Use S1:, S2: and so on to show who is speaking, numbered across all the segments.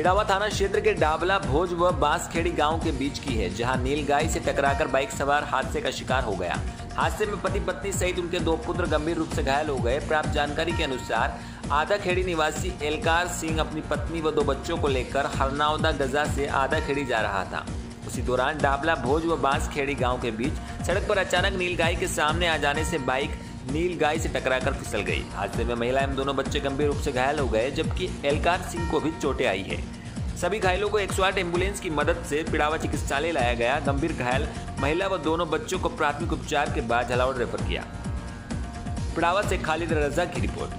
S1: पिड़ावा थाना क्षेत्र के डाबला भोज व बांसखेड़ी गांव के बीच की है, जहां नीलगाय से टकराकर बाइक सवार हादसे का शिकार हो गया। हादसे में पति पत्नी सहित उनके 2 पुत्र गंभीर रूप से घायल हो गए। प्राप्त जानकारी के अनुसार आदाखेड़ी निवासी एलकार सिंह अपनी पत्नी व 2 बच्चों को लेकर हरनावदा गजा से आदाखेड़ी जा रहा था। उसी दौरान डाबला भोज व बांसखेड़ी गांव के बीच सड़क पर अचानक नीलगाय के सामने आ जाने से बाइक नीलगाय से टकराकर फिसल गई। हादसे में महिला एवं दोनों बच्चे गंभीर रूप से घायल हो गए, जबकि एलकार सिंह को भी चोटें आई है। सभी घायलों को 108 एम्बुलेंस की मदद से पिड़ावा चिकित्सालय लाया गया। गंभीर घायल महिला व दोनों बच्चों को प्राथमिक उपचार के बाद झालावाड़ रेफर किया। पिड़ावा से खालिद रजा की रिपोर्ट।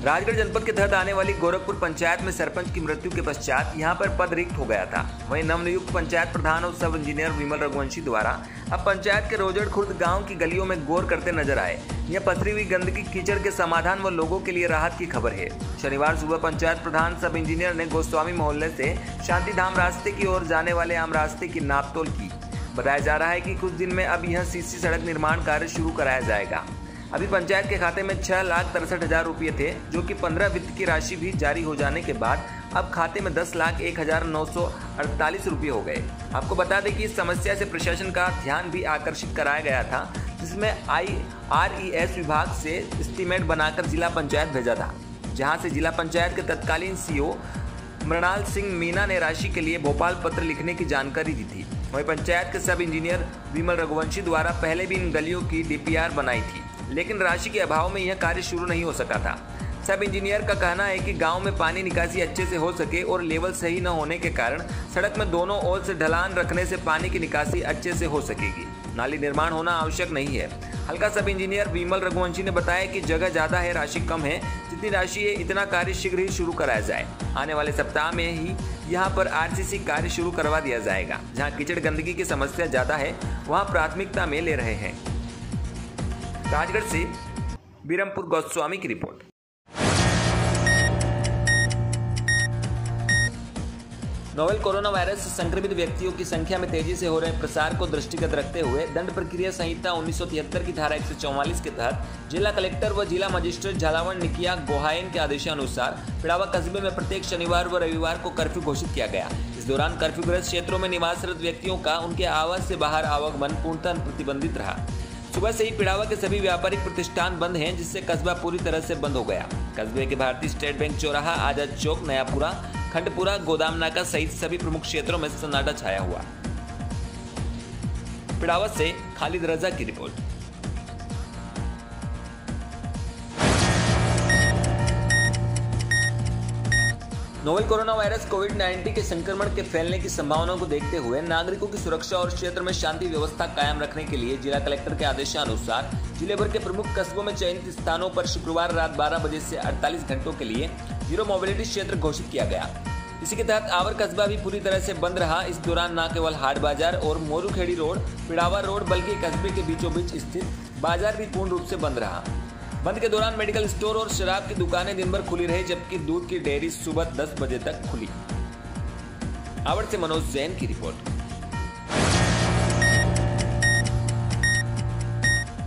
S1: राजगढ़ जनपद के तहत आने वाली गोरखपुर पंचायत में सरपंच की मृत्यु के पश्चात यहां पर पद रिक्त हो गया था। वहीं नवनियुक्त पंचायत प्रधान और सब इंजीनियर विमल रघुवंशी द्वारा अब पंचायत के रोजड़ खुर्द गांव की गलियों में गौर करते नजर आए। यह पथरी हुई गंदगी कीचड़ के समाधान व लोगों के लिए राहत की खबर है। शनिवार सुबह पंचायत प्रधान सब इंजीनियर ने गोस्वामी मोहल्ले से शांतिधाम रास्ते की ओर जाने वाले आम रास्ते की नापतोल की। बताया जा रहा है कि कुछ दिन में अब यह सीसी सड़क निर्माण कार्य शुरू कराया जाएगा। अभी पंचायत के खाते में 6,63,000 रुपये थे, जो कि 15 वित्त की राशि भी जारी हो जाने के बाद अब खाते में 10,01,948 रुपये हो गए। आपको बता दें कि इस समस्या से प्रशासन का ध्यान भी आकर्षित कराया गया था, जिसमें IRES विभाग से एस्टीमेट बनाकर जिला पंचायत भेजा था, जहां से जिला पंचायत के तत्कालीन CO मृणाल सिंह मीना ने राशि के लिए भोपाल पत्र लिखने की जानकारी दी थी। वहीं पंचायत के सब इंजीनियर विमल रघुवंशी द्वारा पहले भी इन गलियों की DPR बनाई थी, लेकिन राशि के अभाव में यह कार्य शुरू नहीं हो सका था। सब इंजीनियर का कहना है कि गांव में पानी निकासी अच्छे से हो सके और लेवल सही न होने के कारण सड़क में दोनों ओर से ढलान रखने से पानी की निकासी अच्छे से हो सकेगी। नाली निर्माण होना आवश्यक नहीं है। हल्का सब इंजीनियर विमल रघुवंशी ने बताया कि जगह ज़्यादा है, राशि कम है। जितनी राशि है इतना कार्य शीघ्र ही शुरू कराया जाए। आने वाले सप्ताह में ही यहाँ पर RCC कार्य शुरू करवा दिया जाएगा। जहाँ कीचड़ गंदगी की समस्या ज़्यादा है, वहाँ प्राथमिकता में ले रहे हैं। राजगढ़ से बीरमपुर गोस्वामी की रिपोर्ट। नोवेल कोरोना वायरस से संक्रमित व्यक्तियों की संख्या में तेजी से हो रहे प्रसार को दृष्टिगत रखते हुए दंड प्रक्रिया संहिता 1973 की धारा 144 के तहत जिला कलेक्टर व जिला मजिस्ट्रेट झालावाड़ निकिया गोहायन के आदेशानुसार पिड़ावा कस्बे में प्रत्येक शनिवार व रविवार को कर्फ्यू घोषित किया गया। इस दौरान कर्फ्यूग्रस्त क्षेत्रों में निवासरत व्यक्तियों का उनके आवास से बाहर आवागमन पूर्णतः प्रतिबंधित रहा। सुबह से ही पिड़ावा के सभी व्यापारिक प्रतिष्ठान बंद हैं, जिससे कस्बा पूरी तरह से बंद हो गया। कस्बे के भारतीय स्टेट बैंक चौराहा, आजाद चौक, नयापुरा, खंडपुरा, गोदाम नाका सहित सभी प्रमुख क्षेत्रों में सन्नाटा छाया हुआ। पिड़ावा से खालिद रजा की रिपोर्ट। नोवेल कोरोना वायरस कोविड-19 के संक्रमण के फैलने की संभावना को देखते हुए नागरिकों की सुरक्षा और क्षेत्र में शांति व्यवस्था कायम रखने के लिए जिला कलेक्टर के आदेशानुसार जिले भर के प्रमुख कस्बों में चयनित स्थानों पर शुक्रवार रात 12 बजे से 48 घंटों के लिए जीरो मोबिलिटी क्षेत्र घोषित किया गया। इसी के तहत आवर कस्बा भी पूरी तरह से बंद रहा। इस दौरान न केवल हाट बाजार और मोरूखेड़ी रोड, पिड़ावा रोड, बल्कि कस्बे के बीचों बीच स्थित बाजार भी पूर्ण रूप से बंद रहा। बंद के दौरान मेडिकल स्टोर और शराब की दुकानें दिन भर खुली रही, जबकि दूध की डेयरी सुबह 10 बजे तक खुली। आवड़ से मनोज जैन की रिपोर्ट।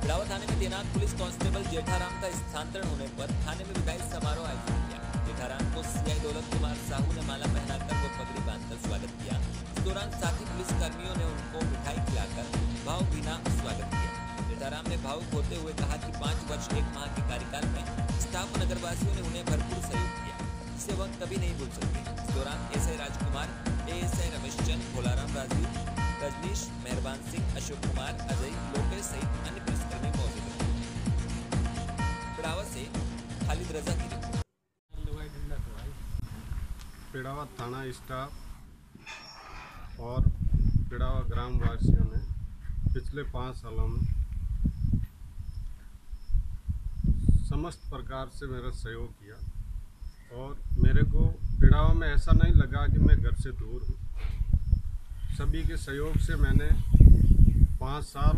S1: पिड़ावा थाने में तैनात पुलिस कांस्टेबल जेठाराम का स्थानांतरण होने पर थाने में विदाई समारोह आयोजित किया। जेठाराम को CI दौलत कुमार साहू ने माला पहनाकर व पगड़ी बांधकर स्वागत किया। इस दौरान साथी पुलिस कर्मियों ने उनको मिठाई खिलाकर भावभीना स्वागत किया। जेठाराम ने भावुक होते हुए कहा कि 5 वर्ष 1 माह के कार्यकाल में स्टाफ व नगरवासियों ने उन्हें भरपूर सहयोग किया, जिसे वह कभी नहीं भूल सकते। इस दौरान SI राजकुमार, ASI रमेश चंद, भोलाराम राजू, रजनीश, मेहरबान सिंह, अशोक कुमार, अजय, लोकेश सहित अन्य पुलिसकर्मी मौजूद रहे। पिड़ावा से खालिद रजा की रिपोर्ट।
S2: पिड़ावा थाना स्टाफ और पिड़ावा ग्रामवासियों ने पिछले 5 सालों में समस्त प्रकार से मेरा सहयोग किया और मेरे को पिड़ावा में ऐसा नहीं लगा कि मैं घर से दूर हूँ। सभी के सहयोग से मैंने 5 साल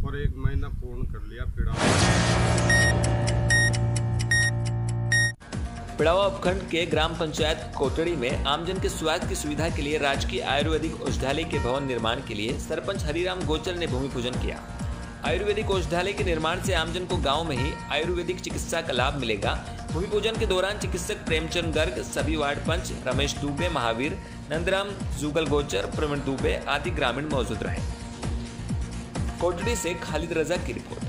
S2: और 1 महीना पूर्ण कर लिया
S1: पिड़ावा उपखंड के ग्राम पंचायत कोटड़ी में आमजन के स्वास्थ्य की सुविधा के लिए राजकीय आयुर्वेदिक औषधालय के भवन निर्माण के लिए सरपंच हरिराम गोचर ने भूमि पूजन किया। आयुर्वेदिक औषधालय के निर्माण से आमजन को गांव में ही आयुर्वेदिक चिकित्सा का लाभ मिलेगा। भूमि पूजन के दौरान चिकित्सक प्रेमचंद गर्ग, सभी वार्ड पंच रमेश दुबे, महावीर, नंदराम, जुगल गोचर, प्रवीण दुबे आदि ग्रामीण मौजूद रहे। कोटड़ी से खालिद रजा की रिपोर्ट।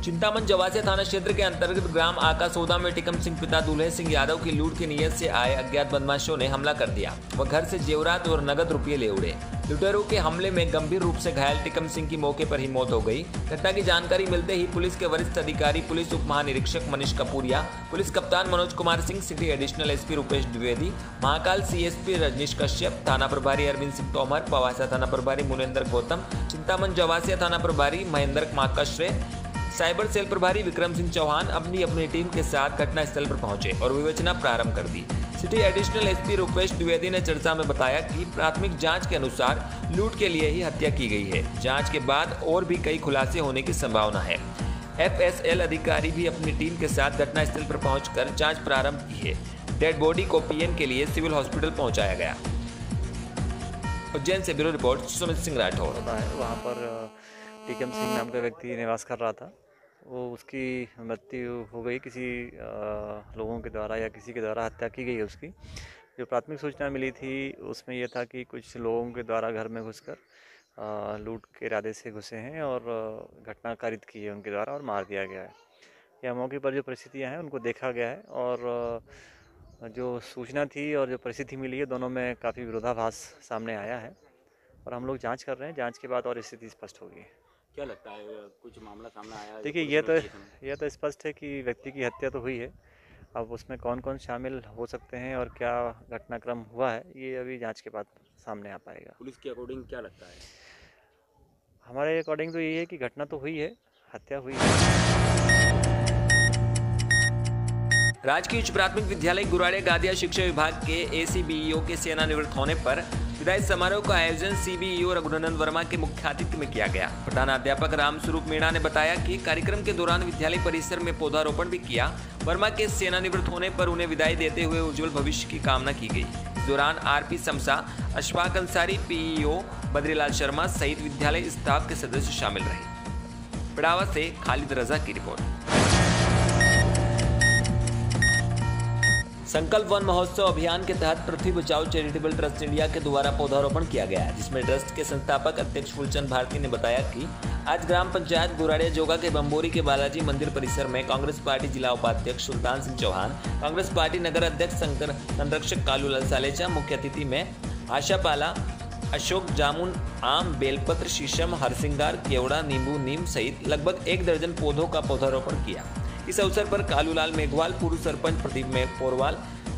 S1: चिंतामन जवासिया थाना क्षेत्र के अंतर्गत ग्राम आकासौदा में टिकम सिंह पिता दुल्हे सिंह यादव की लूट की नीयत से आए अज्ञात बदमाशों ने हमला कर दिया। वह घर से जेवरात और नगद रुपये ले उड़े। लुटेरों के हमले में गंभीर रूप से घायल टिकम सिंह की मौके पर ही मौत हो गई। घटना की जानकारी मिलते ही पुलिस के वरिष्ठ अधिकारी पुलिस उप महानिरीक्षक मनीष कपूरिया, पुलिस कप्तान Manoj Kumar Singh, city additional SP Rupesh Dwivedi, Mahakal CSP Rajnish Kashyap, थाना प्रभारी अरविंद सिंह तोमर, पवासा थाना प्रभारी मुनेंद्र गौतम, चिंतामन जवासिया थाना प्रभारी महेंद्र माकाश्रे, साइबर सेल प्रभारी विक्रम सिंह चौहान अपनी अपनी टीम के साथ घटनास्थल पर पहुंचे और विवेचना प्रारंभ कर दी। City additional SP Rupesh Dwivedi ने चर्चा में बताया कि प्राथमिक जांच के अनुसार लूट के लिए ही हत्या की गई है। जांच के बाद और भी कई खुलासे होने की संभावना है। एफएसएल अधिकारी भी अपनी टीम के साथ घटनास्थल पर पहुंचकर जांच प्रारंभ की है। डेड बॉडी को पीएम के लिए सिविल हॉस्पिटल पहुंचाया गया। उज्जैन से ब्यूरो रिपोर्ट, सुमित सिंह राठौर।
S3: वहाँ पर टिकम सिंह नाम का व्यक्ति निवास कर रहा था। वो उसकी मृत्यु हो गई, किसी लोगों के द्वारा या किसी के द्वारा हत्या की गई है उसकी। जो प्राथमिक सूचना मिली थी उसमें यह था कि कुछ लोगों के द्वारा घर में घुसकर लूट के इरादे से घुसे हैं और घटना कारित की है उनके द्वारा और मार दिया गया है। या मौके पर जो परिस्थितियां हैं उनको देखा गया है और जो सूचना थी और जो परिस्थिति मिली है दोनों में काफ़ी विरोधाभास सामने आया है और हम लोग जाँच कर रहे हैं। जाँच के बाद और स्थिति स्पष्ट होगी।
S4: क्या लगता है कुछ मामला सामने आया है?
S3: देखिए यह तो स्पष्ट है कि व्यक्ति की हत्या तो हुई है। अब उसमें कौन कौन शामिल हो सकते हैं और क्या घटनाक्रम हुआ है ये अभी जांच के बाद सामने आ पाएगा।
S4: पुलिस के अकॉर्डिंग क्या लगता है?
S3: हमारे अकॉर्डिंग तो यही है कि घटना तो हुई है, हत्या हुई है।
S1: राजकीय उच्च प्राथमिक विद्यालय गुराड़े गादिया शिक्षा विभाग के एसीबीईओ के सेवानिवृत्त होने पर विदाई समारोह का आयोजन सीबीईओ रघुनंदन वर्मा के मुख्य आतिथ्य में किया गया। प्रधानाध्यापक रामस्वरूप मीणा ने बताया कि कार्यक्रम के दौरान विद्यालय परिसर में पौधारोपण भी किया। वर्मा के सेवानिवृत्त होने पर उन्हें विदाई देते हुए उज्जवल भविष्य की कामना की गई। इस दौरान आरपी समसा, अशफाक अंसारी, पीईओ बद्रीलाल शर्मा सहित विद्यालय स्टाफ के सदस्य शामिल रहे। पिड़ावा से खालिद रजा की रिपोर्ट। संकल्प वन महोत्सव अभियान के तहत पृथ्वी बचाओ चैरिटेबल ट्रस्ट इंडिया के द्वारा पौधारोपण किया गया है, जिसमें ट्रस्ट के संस्थापक अध्यक्ष फूलचंद भारती ने बताया कि आज ग्राम पंचायत गुराड़िया जोगा के बम्बोरी के बालाजी मंदिर परिसर में कांग्रेस पार्टी जिला उपाध्यक्ष सुल्तान सिंह चौहान, कांग्रेस पार्टी नगर अध्यक्ष संरक्षक कालूलाल सालेचा, मुख्य अतिथि में आशापाला, अशोक जामुन, आम, बेलपत्र, शीशम, हरसिंगार, केवड़ा, नींबू, नीम सहित लगभग 1 दर्जन पौधों का पौधारोपण किया। इस अवसर पर कालूलाल मेघवाल, पूर्व सरपंच प्रदीप पोरवाल,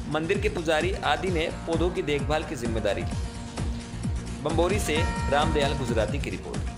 S1: मंदिर के पुजारी आदि ने पौधों की देखभाल की जिम्मेदारी ली। बम्बोरी से रामदयाल गुजराती की रिपोर्ट।